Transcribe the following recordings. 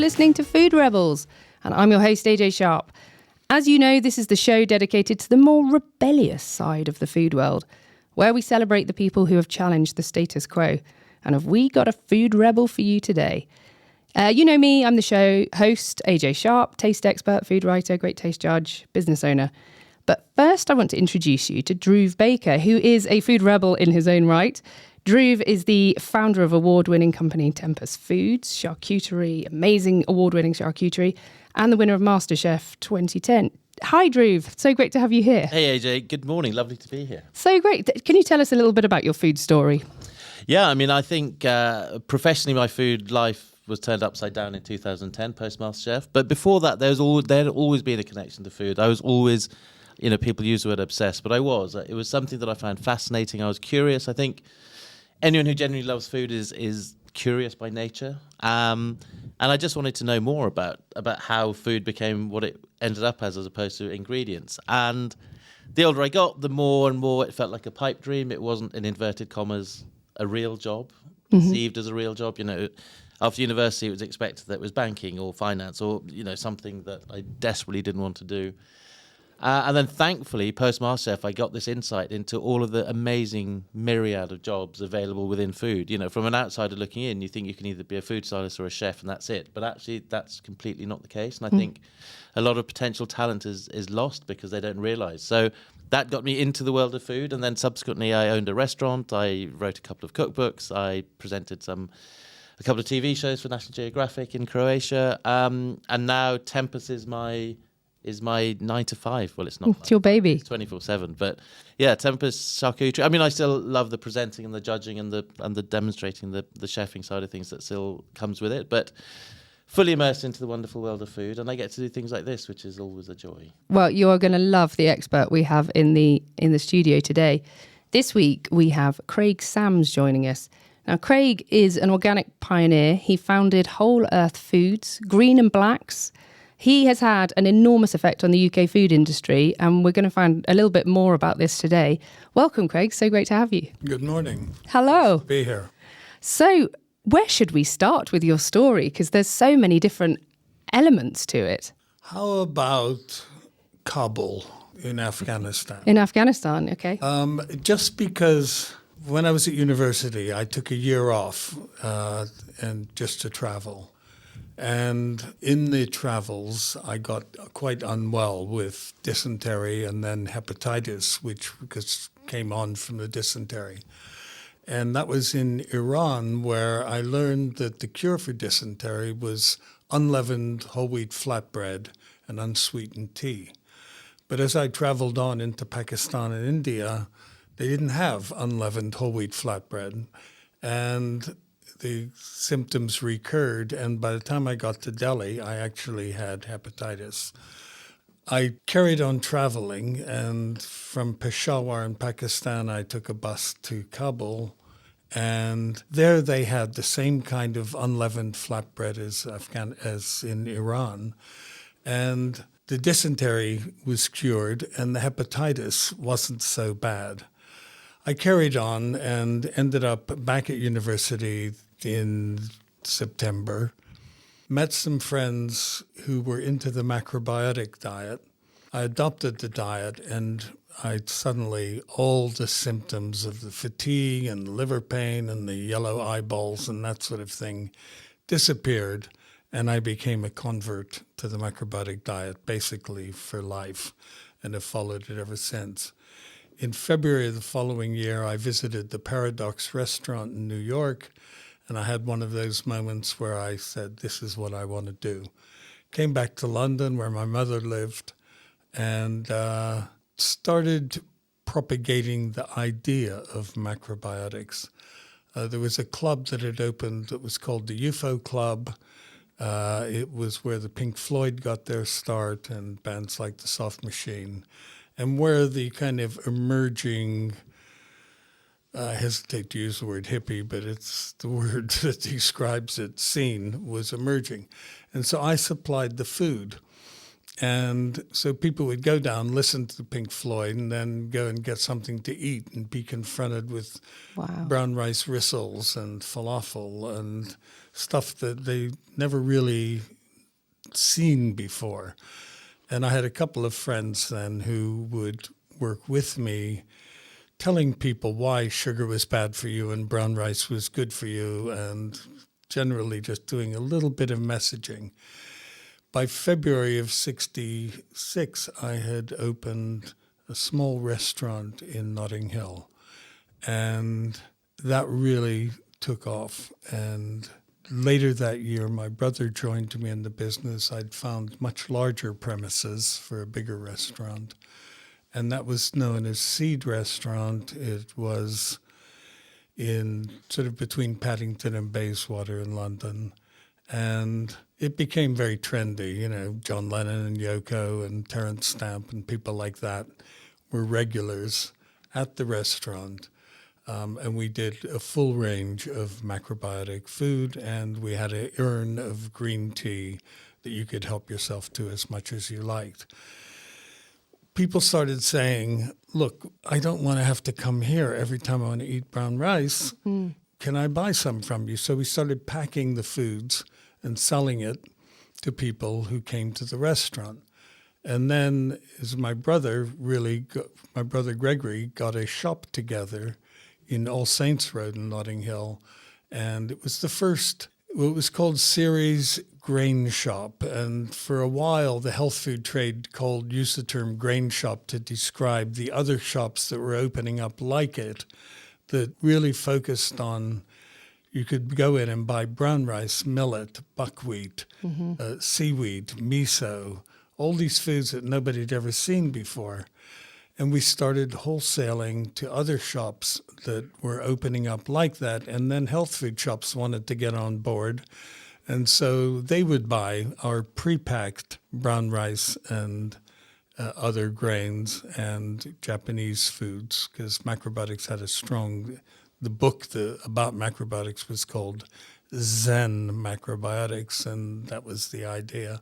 listening to Food Rebels, and I'm your host, AJ Sharp. As you know, this is the show dedicated to the more rebellious side of the food world, where we celebrate the people who have challenged the status quo. And have we got a food rebel for you today? You know me, I'm the show host, AJ Sharp, taste expert, food writer, great taste judge, business owner. But first, I want to introduce you to Dhruv Baker, who is a food rebel in his own right. Dhruv is the founder of award-winning company Tempus Foods, charcuterie, amazing award-winning charcuterie, and the winner of MasterChef 2010. Hi, Dhruv. So great to have you here. Hey, AJ. Good morning. Lovely to be here. So great. Can you tell us a little bit about your food story? Yeah, I mean, I think professionally my food life was turned upside down in 2010 post MasterChef. But before that, there had always been a connection to food. I was always, people use the word obsessed, but I was. It was something that I found fascinating. I was curious. I think anyone who genuinely loves food is curious by nature. And I just wanted to know more about how food became what it ended up as opposed to ingredients. And the older I got, the more and more it felt like a pipe dream. It wasn't, in inverted commas, a real job, perceived as a real job. After university, it was expected that it was banking or finance or, something that I desperately didn't want to do. And then thankfully, post-MasterChef, I got this insight into all of the amazing myriad of jobs available within food. From an outsider looking in, you think you can either be a food stylist or a chef and that's it. But actually, that's completely not the case. And I think a lot of potential talent is lost because they don't realise. So that got me into the world of food. And then subsequently, I owned a restaurant. I wrote a couple of cookbooks. I presented a couple of TV shows for National Geographic in Croatia. And now Tempus is my 9 to 5. Well, it's not. It's your baby. It's 24/7. But yeah, Tempus charcuterie. I mean, I still love the presenting and the judging and the demonstrating the chefing side of things that still comes with it. But fully immersed into the wonderful world of food, and I get to do things like this, which is always a joy. Well, you are going to love the expert we have in the studio today. This week we have Craig Sams joining us. Now, Craig is an organic pioneer. He founded Whole Earth Foods, Green and Blacks. He has had an enormous effect on the UK food industry, and we're going to find a little bit more about this today. Welcome, Craig. So great to have you. Good morning. Hello. Nice to be here. So, where should we start with your story? Because there's so many different elements to it. How about Kabul in Afghanistan? In Afghanistan, okay. Just because when I was at university, I took a year off and just to travel. And in the travels, I got quite unwell with dysentery and then hepatitis, which came on from the dysentery. And that was in Iran, where I learned that the cure for dysentery was unleavened whole wheat flatbread and unsweetened tea. But as I traveled on into Pakistan and India, they didn't have unleavened whole wheat flatbread. And the symptoms recurred, and by the time I got to Delhi, I actually had hepatitis. I carried on traveling, and from Peshawar in Pakistan, I took a bus to Kabul, and there they had the same kind of unleavened flatbread as in Iran, and the dysentery was cured, and the hepatitis wasn't so bad. I carried on and ended up back at university in September, met some friends who were into the macrobiotic diet. I adopted the diet, and all the symptoms of the fatigue and liver pain and the yellow eyeballs and that sort of thing disappeared, and I became a convert to the macrobiotic diet basically for life, and have followed it ever since. In February of the following year, I visited the Paradox restaurant in New York, and I had one of those moments where I said, this is what I want to do. Came back to London, where my mother lived, and started propagating the idea of macrobiotics. There was a club that had opened that was called the UFO Club. It was where the Pink Floyd got their start and bands like the Soft Machine, and where the kind of emerging, I hesitate to use the word hippie, but it's the word that describes it, scene was emerging. And so I supplied the food. And so people would go down, listen to the Pink Floyd, and then go and get something to eat and be confronted with brown rice rissoles and falafel and stuff that they never really seen before. And I had a couple of friends then who would work with me telling people why sugar was bad for you and brown rice was good for you, and generally just doing a little bit of messaging. By February of 66, I had opened a small restaurant in Notting Hill, and that really took off. And later that year, my brother joined me in the business. I'd found much larger premises for a bigger restaurant, and that was known as Seed Restaurant. It was in sort of between Paddington and Bayswater in London, and it became very trendy. You know, John Lennon and Yoko and Terence Stamp and people like that were regulars at the restaurant. And we did a full range of macrobiotic food, and we had an urn of green tea that you could help yourself to as much as you liked. People started saying, look, I don't want to have to come here every time I want to eat brown rice. Can I buy some from you? So we started packing the foods and selling it to people who came to the restaurant. And then as my brother Gregory got a shop together in All Saints Road in Notting Hill. And it was the first, well, it was called Ceres Grain Shop. And for a while, the health food trade used the term grain shop to describe the other shops that were opening up like it, that really focused on, you could go in and buy brown rice, millet, buckwheat, seaweed, miso, all these foods that nobody had ever seen before. And we started wholesaling to other shops that were opening up like that. And then health food shops wanted to get on board. And so they would buy our pre-packed brown rice and other grains and Japanese foods, because macrobiotics had a strong, the book about macrobiotics was called Zen Macrobiotics, and that was the idea.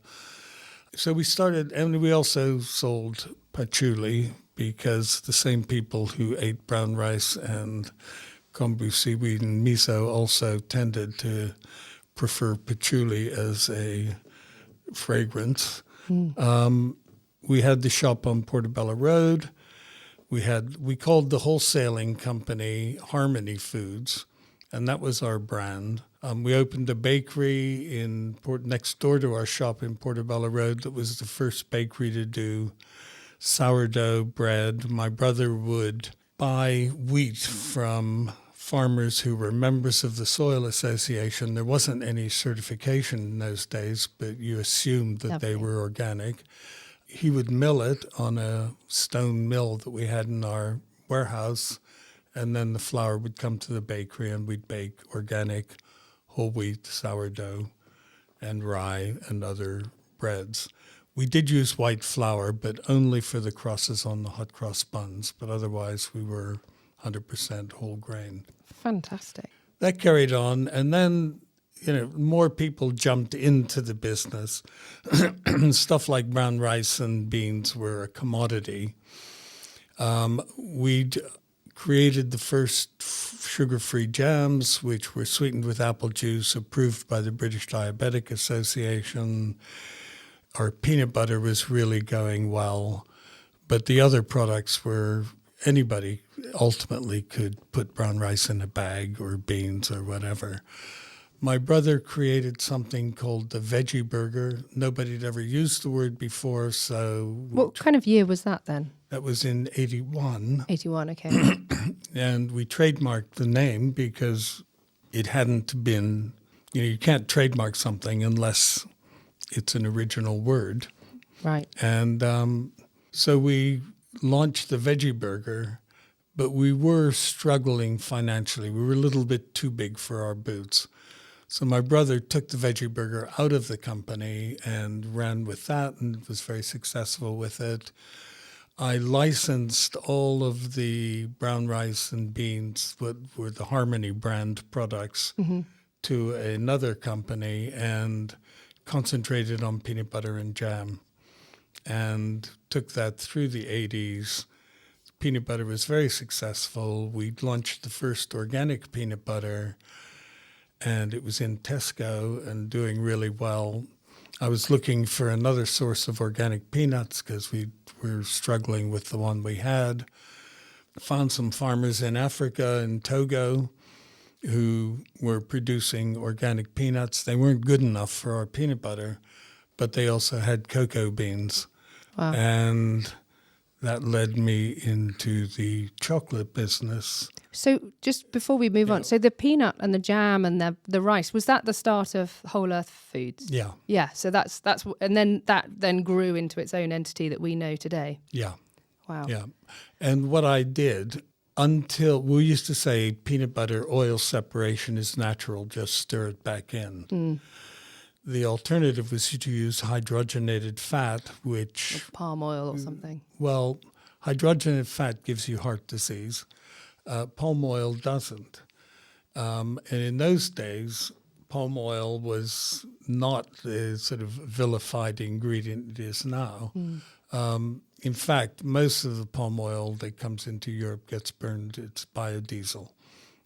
So we started, and we also sold patchouli, because the same people who ate brown rice and kombu seaweed and miso also tended to prefer patchouli as a fragrance. We had the shop on Portobello Road. We called the wholesaling company Harmony Foods, and that was our brand. We opened a bakery next door to our shop in Portobello Road that was the first bakery to do sourdough bread. My brother would buy wheat from farmers who were members of the Soil Association. There wasn't any certification in those days, but you assumed that they were organic. He would mill it on a stone mill that we had in our warehouse, and then the flour would come to the bakery, and we'd bake organic whole wheat, sourdough, and rye and other breads. We did use white flour, but only for the crosses on the hot cross buns. But otherwise, we were 100% whole grain. Fantastic. That carried on, and then more people jumped into the business. Stuff like brown rice and beans were a commodity. We'd created the first sugar-free jams, which were sweetened with apple juice, approved by the British Diabetic Association. Our peanut butter was really going well, but the other products were, anybody ultimately could put brown rice in a bag or beans or whatever. My brother created something called the veggie burger. Nobody had ever used the word before, so... What kind of year was that then? That was in 81. 81, okay. And we trademarked the name because it hadn't been... you can't trademark something unless it's an original word. Right. And so we launched the veggie burger, but we were struggling financially. We were a little bit too big for our boots. So my brother took the veggie burger out of the company and ran with that and was very successful with it. I licensed all of the brown rice and beans, what were the Harmony brand products, to another company and concentrated on peanut butter and jam, and took that through the 80s. Peanut butter was very successful. We launched the first organic peanut butter, and it was in Tesco and doing really well. I was looking for another source of organic peanuts because we were struggling with the one we had. Found some farmers in Africa, in Togo, who were producing organic peanuts. They weren't good enough for our peanut butter, but they also had cocoa beans. Wow. And that led me into the chocolate business. So just before we move on, so the peanut and the jam and the rice, was that the start of Whole Earth Foods? Yeah. Yeah. So that's and then that then grew into its own entity that we know today. Yeah. Wow. Yeah. And what I did until we used to say peanut butter oil separation is natural, just stir it back in. The alternative was to use hydrogenated fat, which, Palm oil or something. well, hydrogenated fat gives you heart disease. Palm oil doesn't. And in those days, palm oil was not the sort of vilified ingredient it is now. In fact, most of the palm oil that comes into Europe gets burned. It's biodiesel.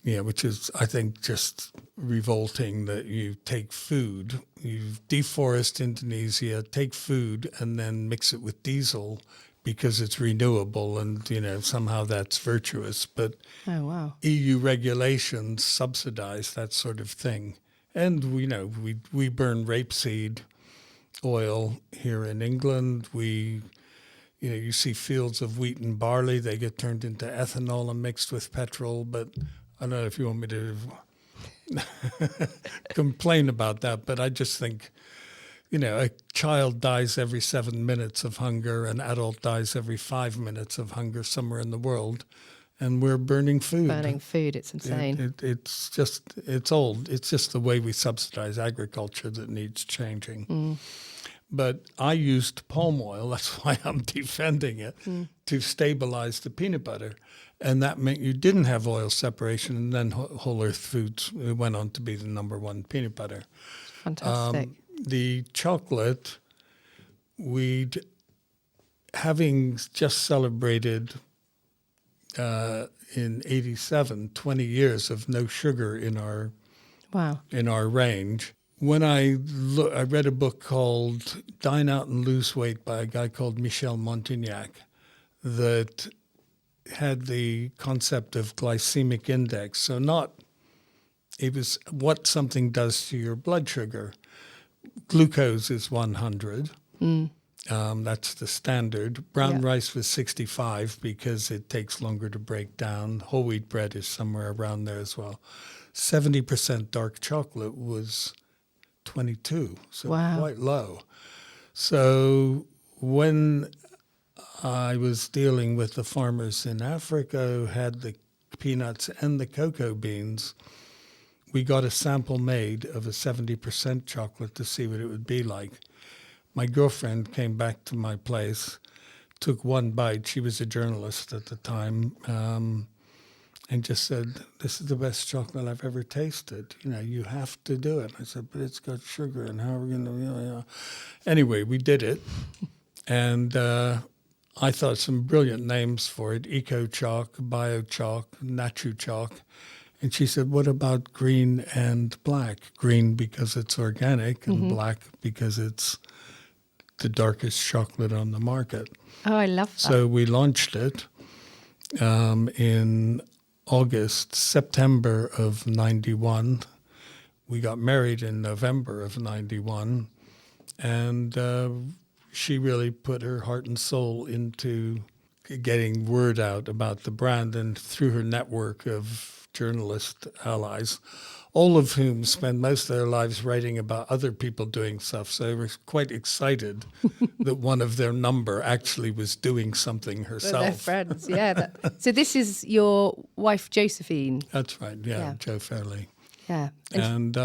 Yeah, which is, I think, just revolting that you take food, you deforest Indonesia, take food, and then mix it with diesel because it's renewable and, somehow that's virtuous. But Oh, wow. EU regulations subsidize that sort of thing. And, we burn rapeseed oil here in England. You see fields of wheat and barley. They get turned into ethanol and mixed with petrol, but I don't know if you want me to complain about that, but I just think, a child dies every 7 minutes of hunger, an adult dies every 5 minutes of hunger somewhere in the world, and we're burning food. Burning food, it's insane. It's old. It's just the way we subsidize agriculture that needs changing. But I used palm oil, that's why I'm defending it, to stabilize the peanut butter. And that meant you didn't have oil separation, and then Whole Earth Foods went on to be the number one peanut butter. Fantastic. The chocolate, having just celebrated in 87, 20 years of no sugar in our Wow. range. When I read a book called Dine Out and Lose Weight by a guy called Michel Montignac that had the concept of glycemic index. So it was what something does to your blood sugar. Glucose is 100. That's the standard. Brown rice was 65 because it takes longer to break down. Whole wheat bread is somewhere around there as well. 70% dark chocolate was 22, so quite low. So when I was dealing with the farmers in Africa who had the peanuts and the cocoa beans, we got a sample made of a 70% chocolate to see what it would be like. My girlfriend came back to my place, took one bite. She was a journalist at the time, and just said, "This is the best chocolate I've ever tasted. You have to do it." I said, "But it's got sugar, and how are we going to?" Anyway, we did it, and I thought some brilliant names for it: Eco Chalk, Bio Chalk, Natu Chalk. And she said, "What about green and black? Green because it's organic, and black because it's the darkest chocolate on the market." Oh, I love that. So we launched it in September of 91. We got married in November of 91. And she really put her heart and soul into getting word out about the brand, and through her network of journalist allies, all of whom spend most of their lives writing about other people doing stuff. So they were quite excited that one of their number actually was doing something herself. They're friends, yeah. So this is your wife, Josephine. That's right, yeah. Joe Fairley. Yeah. And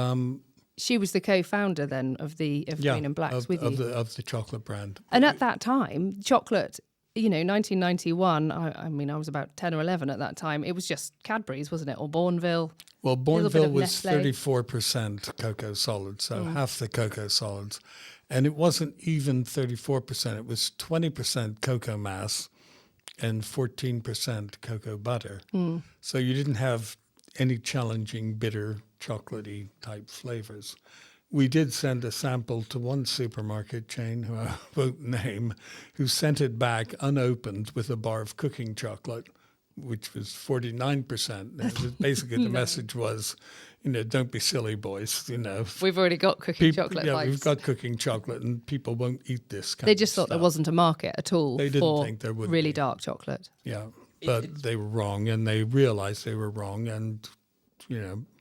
she was the co-founder then of Green and Blacks with you. Of the chocolate brand. And at that time, chocolate, 1991, I mean, I was about 10 or 11 at that time. It was just Cadbury's, wasn't it? Or Bourneville. Well, Bourneville was Nestle. 34% cocoa solids, so half the cocoa solids. And it wasn't even 34%. It was 20% cocoa mass and 14% cocoa butter. So you didn't have any challenging, bitter, chocolatey type flavors. We did send a sample to one supermarket chain, who I won't name, who sent it back unopened with a bar of cooking chocolate, which was 49%. Basically, the message was, don't be silly, boys. We've already got cooking chocolate. Yeah, vibes. we've got cooking chocolate, and people won't eat this kind They of just thought stuff. there wasn't a market at all They didn't for think there would really be. dark chocolate. Yeah, but they were wrong, and they realized they were wrong, and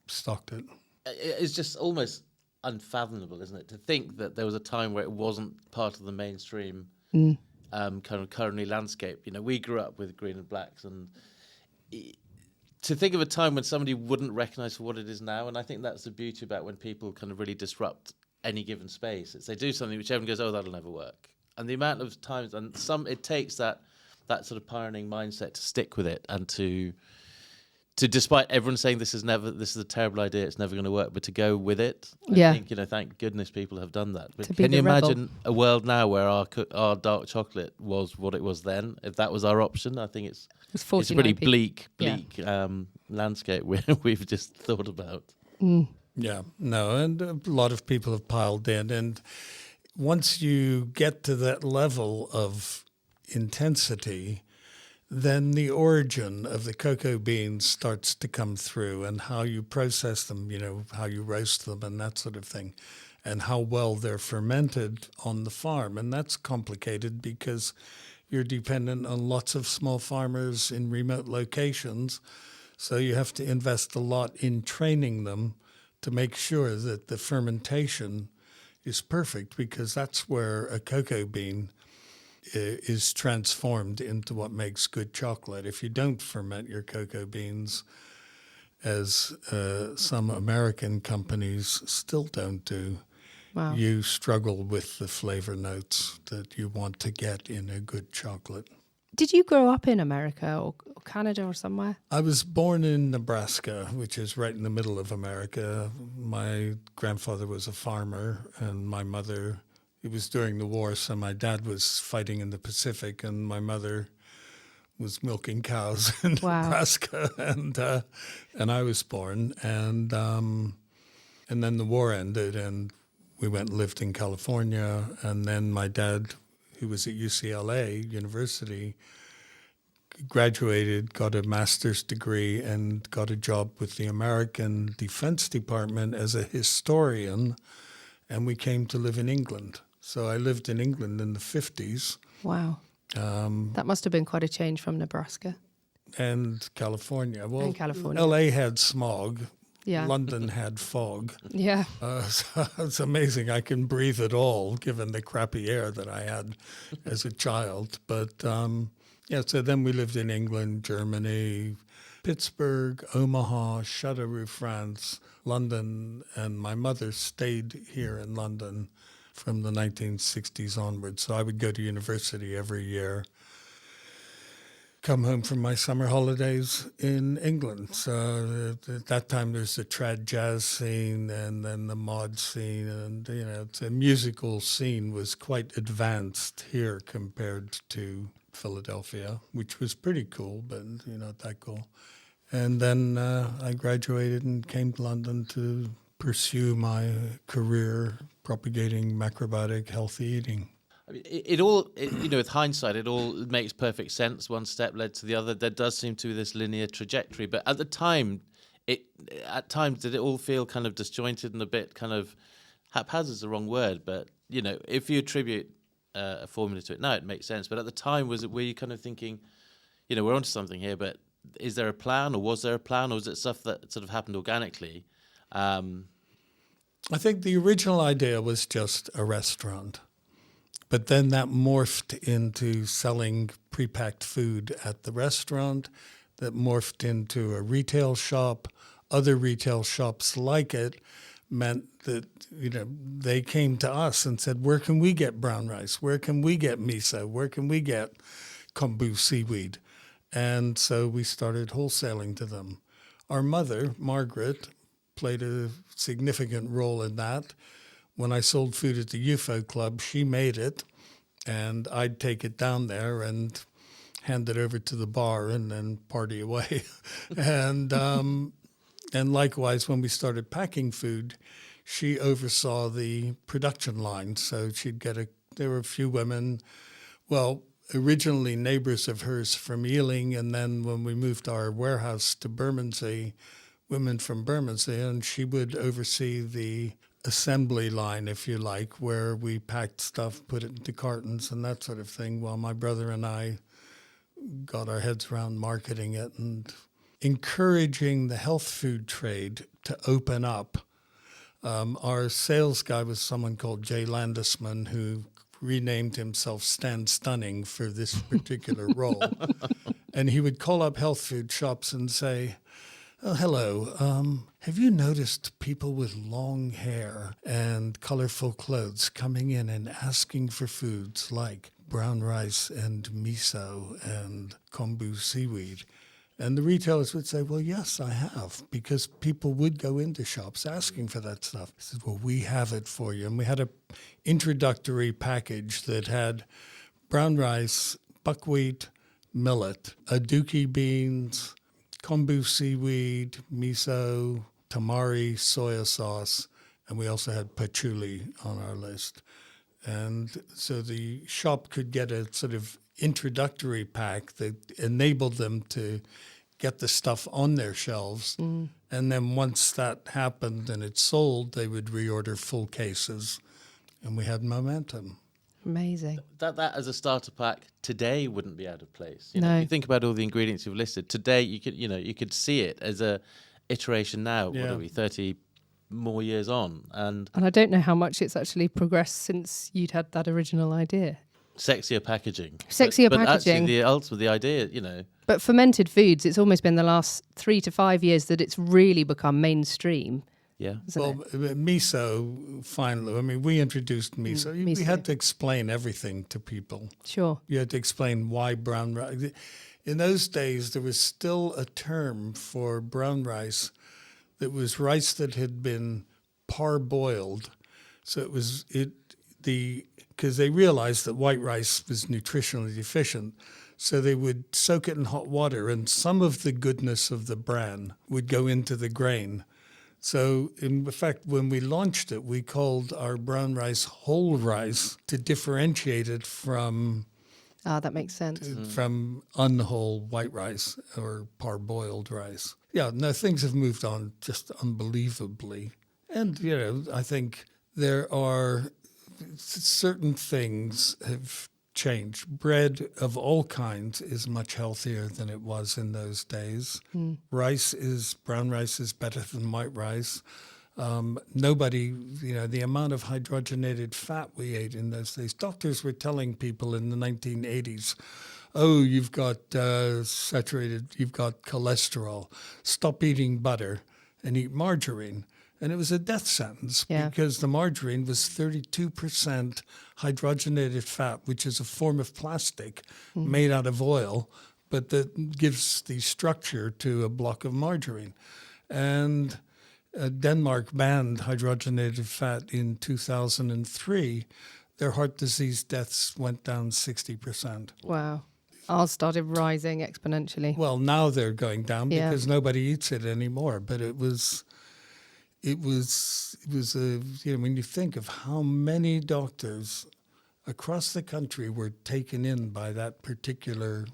stocked it. It's just almost unfathomable, isn't it, to think that there was a time where it wasn't part of the mainstream kind of culinary landscape. We grew up with green and blacks, and to think of a time when somebody wouldn't recognise for what it is now, and I think that's the beauty about when people kind of really disrupt any given space. It's they do something which everyone goes, oh, that'll never work. And the amount of times, and it takes that sort of pioneering mindset to stick with it, and to despite everyone saying this is a terrible idea, it's never going to work, but to go with it. I think, thank goodness people have done that. But can you imagine a world now where our dark chocolate was what it was then? If that was our option, I think it's a pretty bleak landscape we've just thought about. Yeah, no, and a lot of people have piled in. And once you get to that level of intensity, then the origin of the cocoa beans starts to come through, and how you process them, how you roast them and that sort of thing, and how well they're fermented on the farm. And that's complicated because you're dependent on lots of small farmers in remote locations. So you have to invest a lot in training them to make sure that the fermentation is perfect, because that's where a cocoa bean is transformed into what makes good chocolate. If you don't ferment your cocoa beans, as some American companies still don't do, you struggle with the flavor notes that you want to get in a good chocolate. Did you grow up in America or Canada or somewhere? I was born in Nebraska, which is right in the middle of America. My grandfather was a farmer, and my mother, it was during the war, so my dad was fighting in the Pacific, and my mother was milking cows in Nebraska, and I was born, and then the war ended, and we went and lived in California, and then my dad, who was at UCLA University, graduated, got a master's degree, and got a job with the American Defense Department as a historian, and we came to live in England. So I lived in England in the 50s. Wow. That must have been quite a change from Nebraska. And California. Well, and California. LA had smog. Yeah. London had fog. Yeah. So it's amazing I can breathe at all, given the crappy air that I had as a child. But so then we lived in England, Germany, Pittsburgh, Omaha, Châteauroux, France, London, and my mother stayed here in London from the 1960s onwards. So I would go to university every year, come home from my summer holidays in England. So at that time there's the trad jazz scene and then the mod scene, and the musical scene was quite advanced here compared to Philadelphia, which was pretty cool, but not that cool. And then I graduated and came to London to pursue my career propagating macrobiotic healthy eating. I mean, with hindsight, it all makes perfect sense. One step led to the other. There does seem to be this linear trajectory. But at the time, at times, did it all feel kind of disjointed and a bit kind of haphazard is the wrong word, but, if you attribute a formula to it now, it makes sense. But at the time, were you kind of thinking, we're onto something here, but is there a plan, or was there a plan, or was it stuff that sort of happened organically? I think the original idea was just a restaurant. But then that morphed into selling pre-packed food at the restaurant, that morphed into a retail shop. Other retail shops like it meant that, they came to us and said, where can we get brown rice? Where can we get miso? Where can we get kombu seaweed? And so we started wholesaling to them. Our mother, Margaret, played a significant role in that. When I sold food at the UFO Club, she made it, and I'd take it down there and hand it over to the bar and then party away. And likewise, when we started packing food, she oversaw the production line. So there were a few women, well, originally neighbors of hers from Ealing, and then when we moved our warehouse to Bermondsey, women from Bermondsey, and she would oversee the assembly line, if you like, where we packed stuff, put it into cartons and that sort of thing, while my brother and I got our heads around marketing it and encouraging the health food trade to open up. Our sales guy was someone called Jay Landisman, who renamed himself Stan Stunning for this particular role. And he would call up health food shops and say, "Oh, hello. Have you noticed people with long hair and colorful clothes coming in and asking for foods like brown rice and miso and kombu seaweed?" And the retailers would say, "Well, yes, I have," because people would go into shops asking for that stuff. I said, "Well, we have it for you." And we had a introductory package that had brown rice, buckwheat, millet, aduki beans, kombu seaweed, miso, tamari soya sauce, and we also had patchouli on our list. And so the shop could get a sort of introductory pack that enabled them to get the stuff on their shelves. And then once that happened and it sold, they would reorder full cases, and we had momentum. Amazing. That as a starter pack today wouldn't be out of place. You know, No. if you think about all the ingredients you've listed today, you could see it as a iteration now. Yeah. What are we, 30 more years on? And And I don't know how much it's actually progressed since you'd had that original idea. sexier packaging. Sexier but packaging. Actually, the idea, But fermented foods, it's almost been the last 3 to 5 years that it's really become mainstream, yeah. isn't it? Miso, finally, I mean, we introduced miso. We miso. had to explain everything to people. Sure. You had to explain why brown rice. In those days, there was still a term for brown rice that was rice that had been parboiled. So it was because they realized that white rice was nutritionally deficient. So they would soak it in hot water, and some of the goodness of the bran would go into the grain. So, in fact, when we launched it, we called our brown rice whole rice to differentiate it from That makes sense. from unwhole white rice or parboiled rice. Yeah, no, things have moved on just unbelievably. And, I think there are certain things have changed. Bread of all kinds is much healthier than it was in those days. Brown rice is better than white rice. The amount of hydrogenated fat we ate in those days. Doctors were telling people in the 1980s, "Oh, you've got you've got cholesterol. Stop eating butter and eat margarine." And it was a death sentence because the margarine was 32% hydrogenated fat, which is a form of plastic made out of oil, but that gives the structure to a block of margarine. And Denmark banned hydrogenated fat in 2003. Their heart disease deaths went down 60%. Wow. Ours started rising exponentially. Well, now they're going down because nobody eats it anymore. But it was when you think of how many doctors across the country were taken in by that particular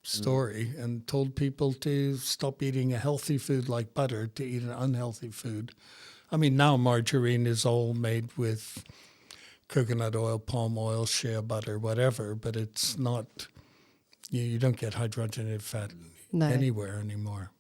story and told people to stop eating a healthy food like butter to eat an unhealthy food. I mean, now margarine is all made with coconut oil, palm oil, shea butter, whatever, but it's not, you don't get hydrogenated fat anywhere anymore.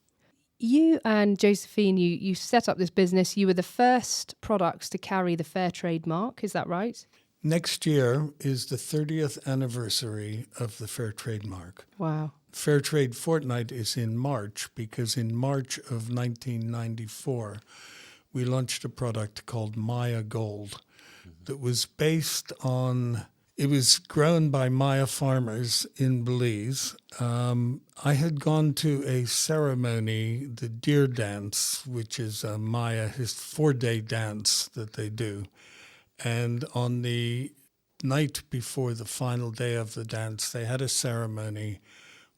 You and Josephine, you set up this business. You were the first products to carry the FairTrade mark. Is that right? Next year is the 30th anniversary of the FairTrade mark. Wow. FairTrade Fortnight is in March because in March of 1994, we launched a product called Maya Gold that was based on... It was grown by Maya farmers in Belize. I had gone to a ceremony, the deer dance, which is a Maya 4-day dance that they do. And on the night before the final day of the dance, they had a ceremony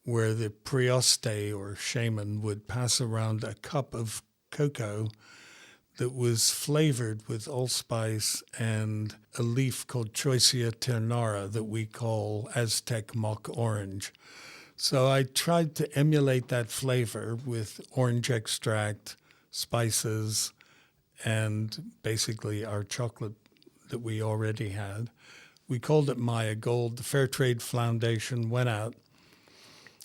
where the prioste or shaman would pass around a cup of cocoa that was flavored with allspice and a leaf called Choicea ternara that we call Aztec mock orange. So I tried to emulate that flavor with orange extract, spices, and basically our chocolate that we already had. We called it Maya Gold. The FairTrade Foundation went out,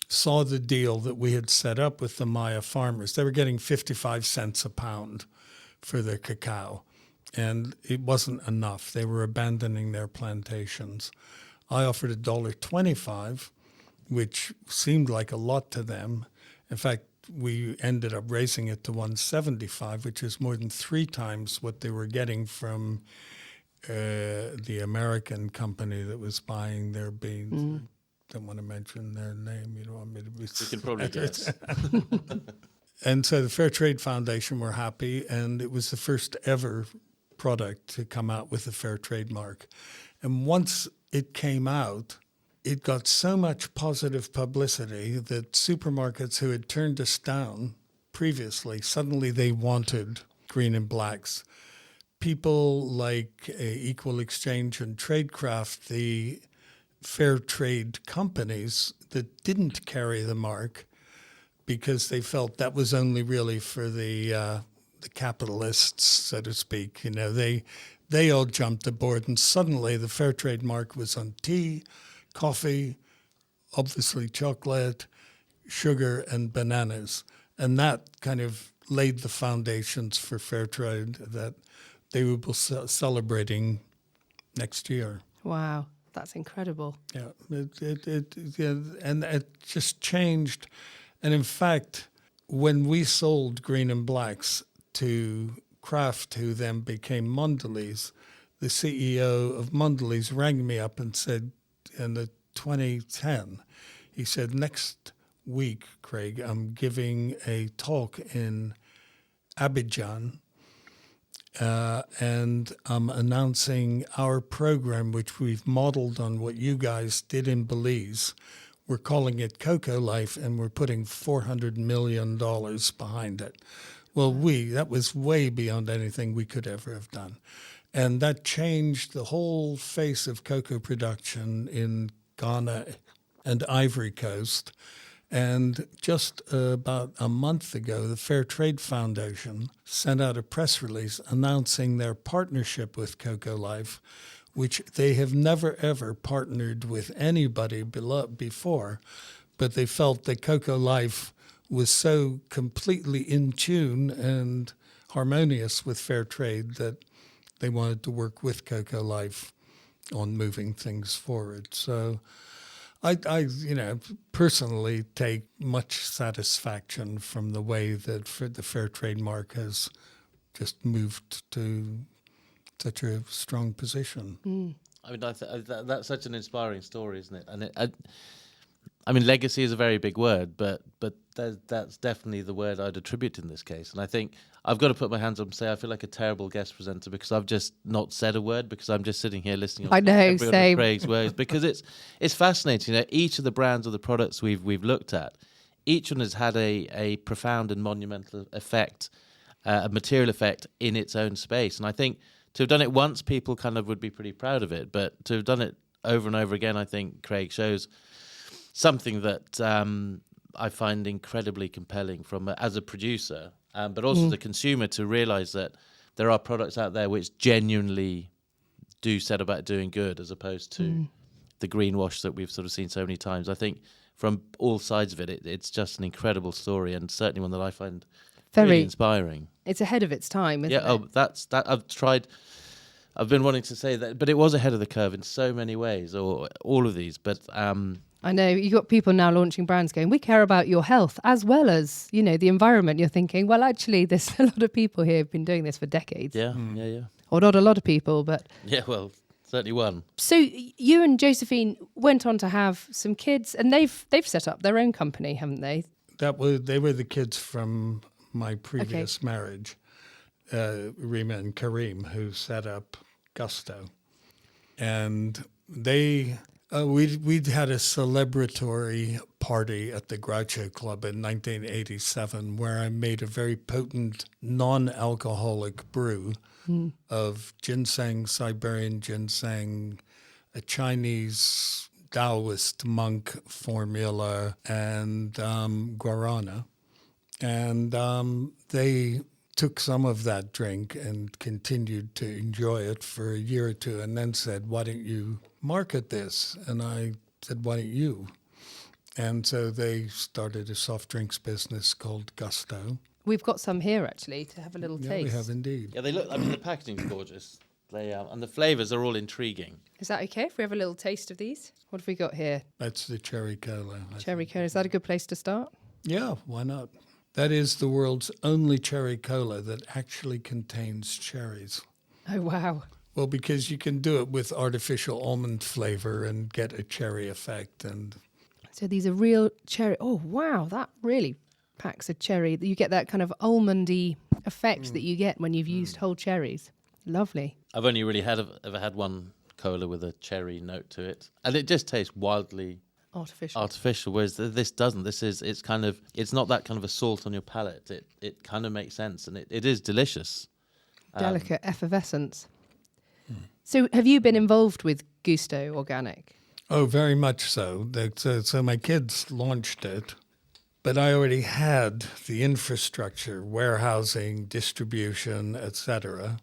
saw the deal that we had set up with the Maya farmers. They were getting 55 cents a pound for their cacao, and it wasn't enough. They were abandoning their plantations. I offered $1.25, which seemed like a lot to them. In fact, we ended up raising it to $1.75, which is more than 3 times what they were getting from the American company that was buying their beans. I don't want to mention their name. You don't want me to be... You can probably guess. And so the FairTrade Foundation were happy, and it was the first ever product to come out with a FairTrade mark. And once it came out, it got so much positive publicity that supermarkets who had turned us down previously, suddenly they wanted Green and Blacks. People like Equal Exchange and Tradecraft, the fair trade companies that didn't carry the mark because they felt that was only really for the capitalists, so to speak. You know, they all jumped aboard, and suddenly the fair trade mark was on tea, coffee, obviously chocolate, sugar, and bananas. And that kind of laid the foundations for fair trade that they will be celebrating next year. Wow, that's incredible. Yeah, and it just changed. And in fact, when we sold Green and Blacks to Kraft, who then became Mondelez, the CEO of Mondelez rang me up and said, in the 2010, he said, next week, Craig, I'm giving a talk in Abidjan, and I'm announcing our program, which we've modeled on what you guys did in Belize. We're calling it Cocoa Life, and we're putting $400 million behind it. Well, that was way beyond anything we could ever have done. And that changed the whole face of cocoa production in Ghana and Ivory Coast. And just about a month ago, the Fair Trade Foundation sent out a press release announcing their partnership with Cocoa Life, which they have never, ever partnered with anybody before. But they felt that Cocoa Life was so completely in tune and harmonious with fair trade that they wanted to work with Cocoa Life on moving things forward. So I personally take much satisfaction from the way that the fair trade mark has just moved to such a strong position. I mean, that's such an inspiring story, isn't it? And I mean, legacy is a very big word, but that's definitely the word I'd attribute in this case. And I think I've got to put my hands up and say I feel like a terrible guest presenter because I've just not said a word because I'm just sitting here listening. I know, every one of same. Craig's words because it's fascinating. You know, each of the brands or the products we've looked at, each one has had a profound and monumental effect, a material effect in its own space. And I think to have done it once, people kind of would be pretty proud of it. But to have done it over and over again, I think Craig shows something that I find incredibly compelling from as a producer, but also as a consumer, to realise that there are products out there which genuinely do set about doing good, as opposed to the greenwash that we've sort of seen so many times. I think from all sides of it, it's just an incredible story, and certainly one that I find really inspiring. It's ahead of its time, isn't it? That's that. I've been wanting to say that, but it was ahead of the curve in so many ways, or all of these. But I know you've got people now launching brands going, we care about your health as well as, the environment. You're thinking, well, actually, there's a lot of people here who've been doing this for decades. Yeah. Or not a lot of people, but... Yeah, well, certainly one. So you and Josephine went on to have some kids, and they've set up their own company, haven't they? They were the kids from my previous marriage, Rima and Kareem, who set up Gusto. And they We'd had a celebratory party at the Groucho Club in 1987 where I made a very potent non-alcoholic brew of ginseng, Siberian ginseng, a Chinese Taoist monk formula, and guarana. And they took some of that drink and continued to enjoy it for a year or two and then said, why don't you market this? And I said, why don't you? And so they started a soft drinks business called Gusto. We've got some here, actually, to have a little Yeah, taste. we have indeed. Yeah, they look. I mean, the packaging's gorgeous. They and the flavours are all intriguing. Is that okay if we have a little taste of these? What have we got here? That's the cherry cola. Cherry cola. Is that a good place to start? Yeah, why not? That is the world's only cherry cola that actually contains cherries. Oh, wow. Well, because you can do it with artificial almond flavor and get a cherry effect. And So these are real cherry. Oh, wow. That really packs a cherry. You get that kind of almondy effect that you get when you've used whole cherries. Lovely. I've only really ever had one cola with a cherry note to it, and it just tastes wildly artificial. Whereas this doesn't. It's not that kind of a salt on your palate. It kind of makes sense, and it is delicious. Delicate effervescence. So have you been involved with Gusto Organic? oh, very much so. So my kids launched it, but I already had the infrastructure, warehousing, distribution, etc.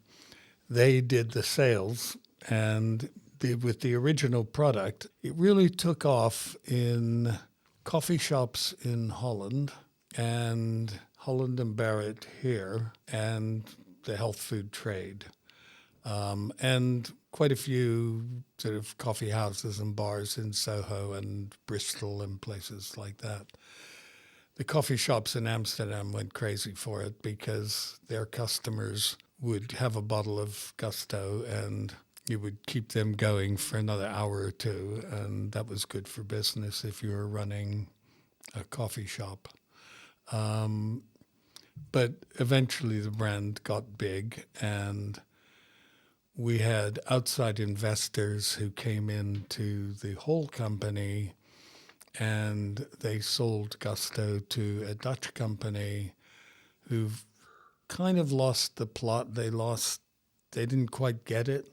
They did the sales, and with the original product, it really took off in coffee shops in Holland and Barrett here, and the health food trade, and quite a few sort of coffee houses and bars in Soho and Bristol and places like that. The coffee shops in Amsterdam went crazy for it because their customers would have a bottle of Gusto and you would keep them going for another hour or two, and that was good for business if you were running a coffee shop. But eventually the brand got big, and we had outside investors who came into the whole company, and they sold Gusto to a Dutch company who kind of lost the plot. They didn't quite get it.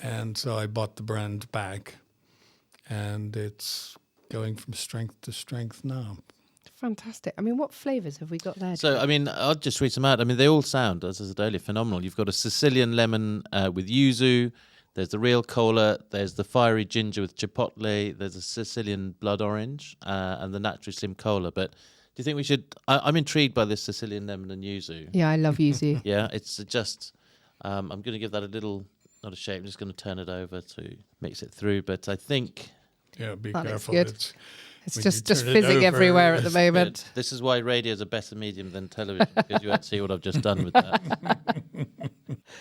And so I bought the brand back, and it's going from strength to strength now. Fantastic. I mean, what flavours have we got there? So, I mean, I'll just read some out. I mean, they all sound, as I said earlier, phenomenal. You've got a Sicilian lemon with yuzu. There's the real cola. There's the fiery ginger with chipotle. There's a Sicilian blood orange and the naturally slim cola. But do you think we should... I'm intrigued by this Sicilian lemon and yuzu. Yeah, I love yuzu. Yeah, it's just... I'm going to give that a little... Not a shake. I'm just going to turn it over to mix it through. But I think... Yeah, be That careful. looks good. It's when just you turn it fizzing over, everywhere at the Good. moment. This is why radio is a better medium than television, because you won't see what I've just done with that.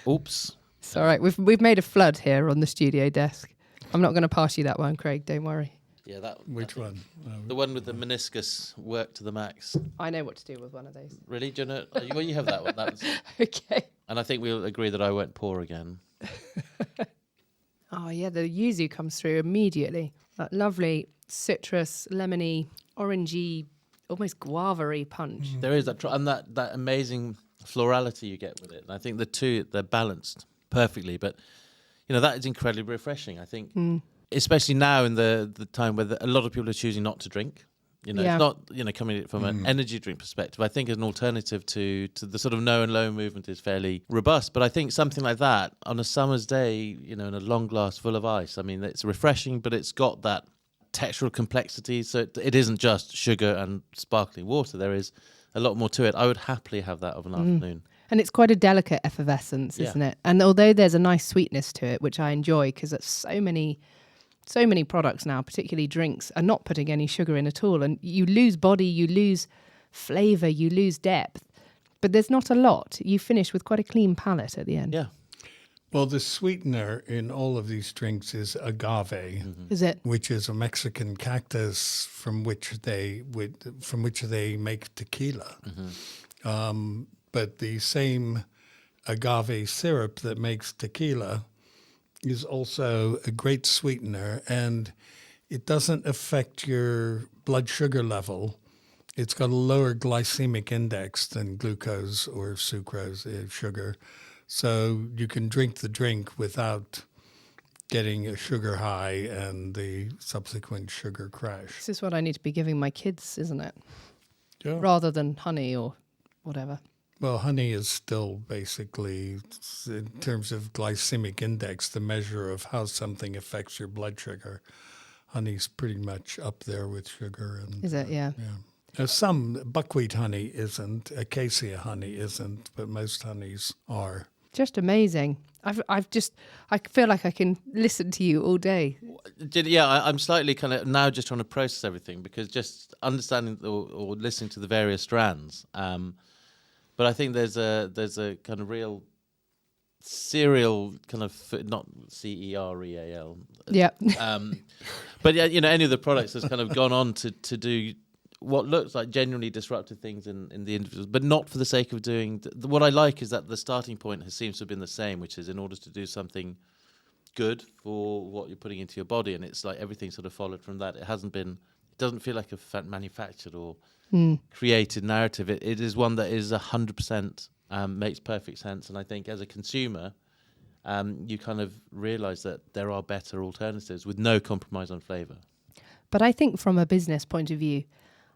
Oops. It's all right. We've made a flood here on the studio desk. I'm not going to pass you that one, Craig. Don't worry. Yeah, that. Which one? The one with the meniscus worked to the max. I know what to do with one of those. Really? Do you know? Well, you have that one. That's, Okay. and I think we'll agree that I won't pour again. Oh, yeah, the yuzu comes through immediately. That lovely citrus, lemony, orangey, almost guava-y punch. There is that, and that amazing florality you get with it. And I think the two, they're balanced perfectly. But, you know, that is incredibly refreshing, I think. Especially now in the time where a lot of people are choosing not to drink. You know, Yeah. it's not, you know, coming from an energy drink perspective. I think an alternative to the sort of no and low movement is fairly robust. But I think something like that on a summer's day, you know, in a long glass full of ice, I mean, it's refreshing, but it's got that textural complexity. So it isn't just sugar and sparkling water. There is a lot more to it. I would happily have that of an afternoon. And it's quite a delicate effervescence, Yeah. isn't it? And although there's a nice sweetness to it, which I enjoy because there's so many products now, particularly drinks, are not putting any sugar in at all. And you lose body, you lose flavour, you lose depth. But there's not a lot. You finish with quite a clean palate at the end. Yeah. Well, the sweetener in all of these drinks is agave, Is it? which is a Mexican cactus from which they make tequila. But the same agave syrup that makes tequila is also a great sweetener, and it doesn't affect your blood sugar level. It's got a lower glycemic index than glucose or sucrose, sugar. So you can drink the drink without getting a sugar high and the subsequent sugar crash. This is what I need to be giving my kids, isn't it? Yeah. Rather than honey or whatever. Well, honey is still basically, in terms of glycemic index, the measure of how something affects your blood sugar. Honey's pretty much up there with sugar. And, Is it? Yeah. Now, some buckwheat honey isn't, acacia honey isn't, but most honeys are. Just amazing. I feel like I can listen to you all day. Yeah, I'm slightly kind of now just trying to process everything, because just understanding or listening to the various strands. But I think there's a kind of real serial kind of, not CEREAL. Yeah. But yeah, any of the products has kind of gone on to do what looks like genuinely disruptive things in the individuals, but not for the sake of doing. What I like is that the starting point seems to have been the same, which is in order to do something good for what you're putting into your body, and it's like everything sort of followed from that. It doesn't feel like a manufactured or created narrative. It is one that is 100% makes perfect sense, and I think as a consumer, you kind of realise that there are better alternatives with no compromise on flavour. But I think from a business point of view,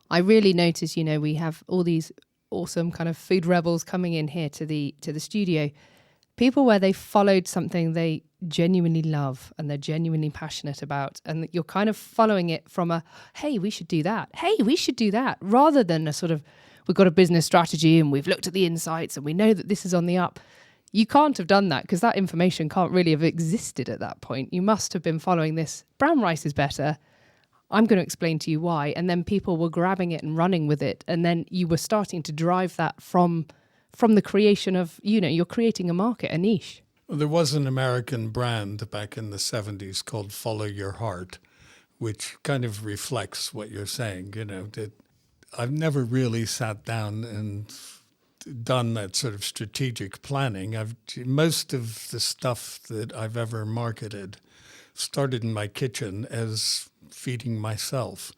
I really notice, we have all these awesome kind of food rebels coming in here to the studio. People where they followed something they genuinely love and they're genuinely passionate about, and you're kind of following it from a, hey, we should do that. Hey, we should do that. Rather than a sort of, we've got a business strategy and we've looked at the insights and we know that this is on the up. You can't have done that because that information can't really have existed at that point. You must have been following this. Brown rice is better. I'm going to explain to you why. And then people were grabbing it and running with it. And then you were starting to drive that from the creation of, you're creating a market, a niche. Well, there was an American brand back in the 70s called Follow Your Heart, which kind of reflects what you're saying. That I've never really sat down and done that sort of strategic planning. Most of the stuff that I've ever marketed started in my kitchen as feeding myself.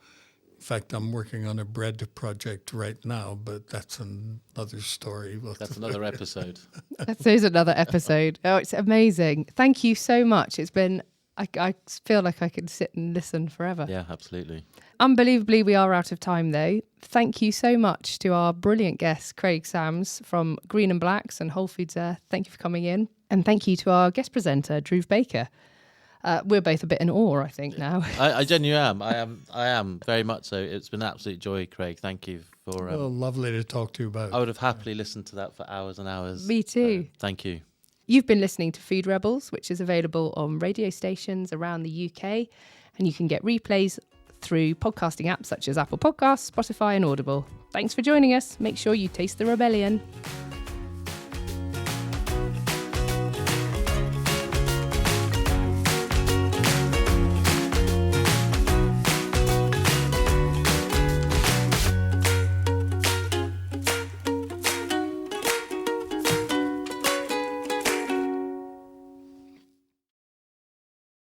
In fact, I'm working on a bread project right now, but that's another story. That's another episode. That is another episode. Oh, it's amazing. Thank you so much. It's been, I feel like I could sit and listen forever. Yeah, absolutely. Unbelievably, we are out of time though. Thank you so much to our brilliant guest, Craig Sams from Green and Blacks and Whole Foods Earth. Thank you for coming in. And thank you to our guest presenter, Drew Baker. We're both a bit in awe, I think, now. I genuinely am. I am very much so. It's been an absolute joy, Craig. Thank you for... well, lovely to talk to you about. I would have happily listened to that for hours and hours. Me too. Thank you. You've been listening to Food Rebels, which is available on radio stations around the UK, and you can get replays through podcasting apps such as Apple Podcasts, Spotify and Audible. Thanks for joining us. Make sure you taste the rebellion.